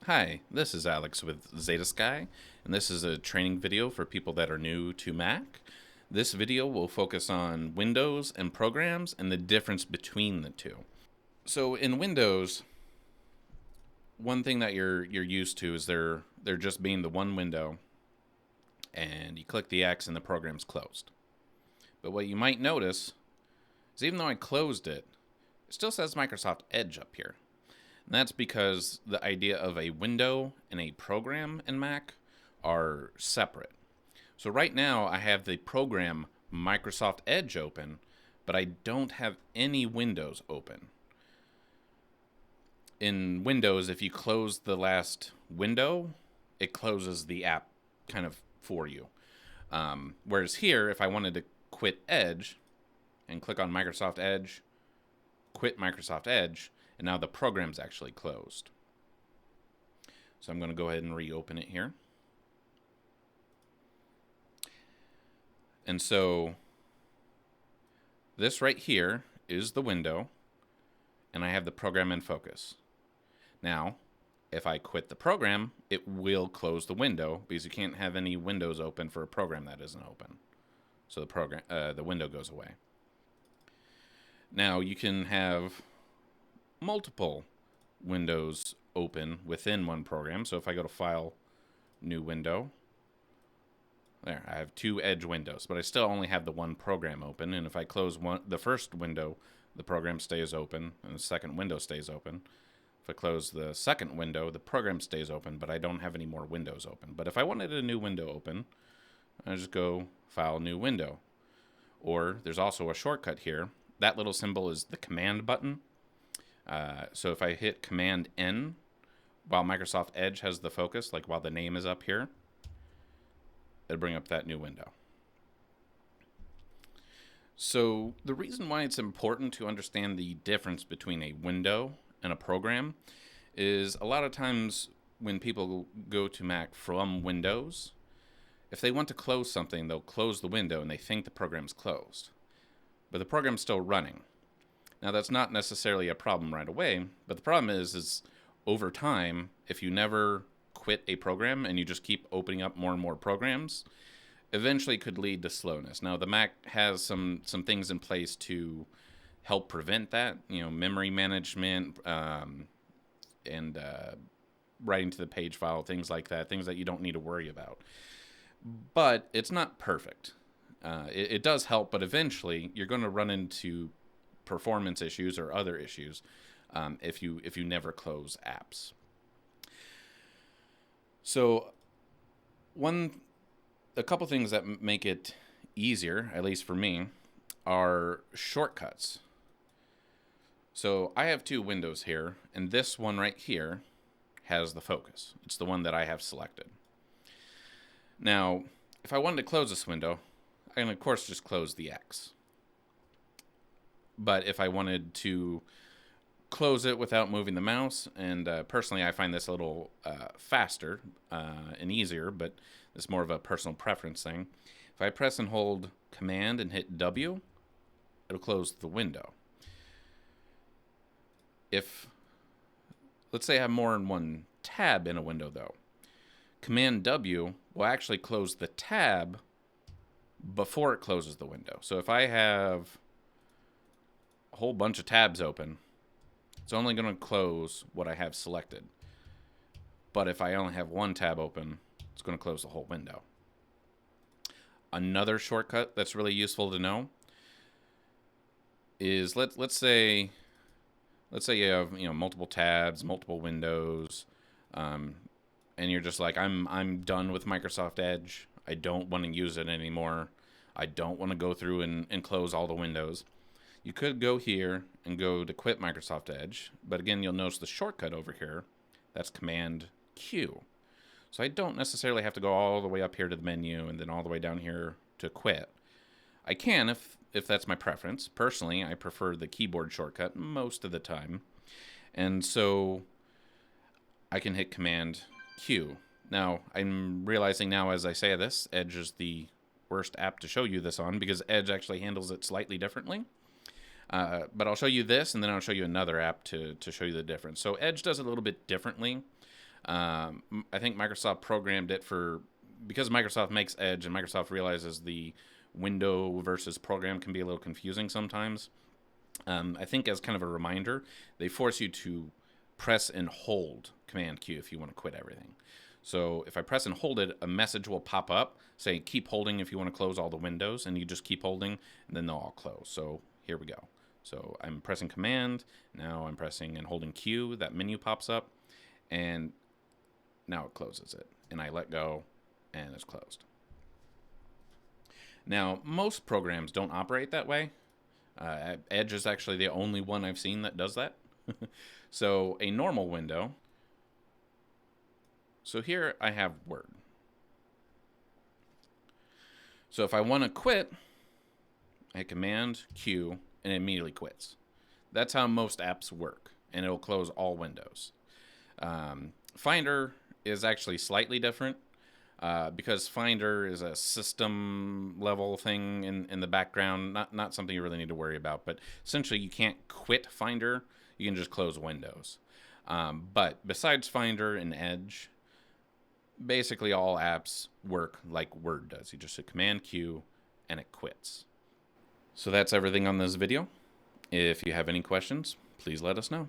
Hi, this is Alex with Zeta Sky, and this is a training video for people that are new to Mac. This video will focus on Windows and programs and the difference between the two. So in Windows, one thing that you're used to is there just being the one window, and you click the X and the program's closed. But what you might notice is even though I closed it, it still says Microsoft Edge up here. And that's because the idea of a window and a program in Mac are separate. So right now I have the program Microsoft Edge open, but I don't have any windows open. In Windows, if you close the last window, it closes the app kind of for you. Whereas here, if I wanted to quit Edge and click on Microsoft Edge, quit Microsoft Edge, and now the program's actually closed. So I'm going to go ahead and reopen it here. And so this right here is the window, and I have the program in focus. Now, if I quit the program, it will close the window because you can't have any windows open for a program that isn't open. So the window goes away. Now you can have multiple windows open within one program. So if I go to File, New Window, there, I have two Edge windows, but I still only have the one program open. And if I close the first window, the program stays open, and the second window stays open. If I close the second window, the program stays open, but I don't have any more windows open. But if I wanted a new window open, I just go File, New Window. Or there's also a shortcut here. That little symbol is the Command button. So if I hit Command N while Microsoft Edge has the focus, like while the name is up here, it'll bring up that new window. So the reason why it's important to understand the difference between a window and a program is a lot of times when people go to Mac from Windows, if they want to close something, they'll close the window and they think the program's closed. But the program's still running. Now, that's not necessarily a problem right away, but the problem is over time, if you never quit a program and you just keep opening up more and more programs, eventually could lead to slowness. Now, the Mac has some things in place to help prevent that, memory management and writing to the page file, things like that, things that you don't need to worry about. But it's not perfect. It does help, but eventually you're going to run into performance issues or other issues if you never close apps. So a couple things that make it easier, at least for me, are shortcuts. So I have two windows here, and this one right here has the focus. It's the one that I have selected. Now, if I wanted to close this window, I can of course just close the X. But if I wanted to close it without moving the mouse, and personally I find this a little faster and easier, but it's more of a personal preference thing. If I press and hold Command and hit W, it'll close the window. Let's say I have more than one tab in a window though, Command W will actually close the tab before it closes the window. So if I have a whole bunch of tabs open, it's only going to close what I have selected. But if I only have one tab open, it's going to close the whole window. Another shortcut that's really useful to know is let's say you have multiple tabs, multiple windows, and you're just like, I'm done with Microsoft Edge. I don't want to use it anymore. I don't want to go through and close all the windows. You could go here and go to quit Microsoft Edge, but again, you'll notice the shortcut over here. That's Command Q. So I don't necessarily have to go all the way up here to the menu and then all the way down here to quit. I can if that's my preference. Personally, I prefer the keyboard shortcut most of the time. And so I can hit Command Q. Now, I'm realizing now as I say this, Edge is the worst app to show you this on because Edge actually handles it slightly differently. But I'll show you this, and then I'll show you another app to show you the difference. So Edge does it a little bit differently. I think Microsoft programmed it because Microsoft makes Edge and Microsoft realizes the window versus program can be a little confusing sometimes. I think as kind of a reminder, they force you to press and hold Command Q if you want to quit everything. So if I press and hold it, a message will pop up saying keep holding if you want to close all the windows, and you just keep holding, and then they'll all close. So here we go. So I'm pressing Command, now I'm pressing and holding Q, that menu pops up, and now it closes it. And I let go, and it's closed. Now, most programs don't operate that way. Edge is actually the only one I've seen that does that. So a normal window. So here I have Word. So if I want to quit, I Command Q and it immediately quits. That's how most apps work, and it'll close all windows. Finder is actually slightly different. Because Finder is a system level thing in the background, not something you really need to worry about. But essentially, you can't quit Finder. You can just close Windows. But besides Finder and Edge, basically all apps work like Word does. You just hit Command Q and it quits. So that's everything on this video. If you have any questions, please let us know.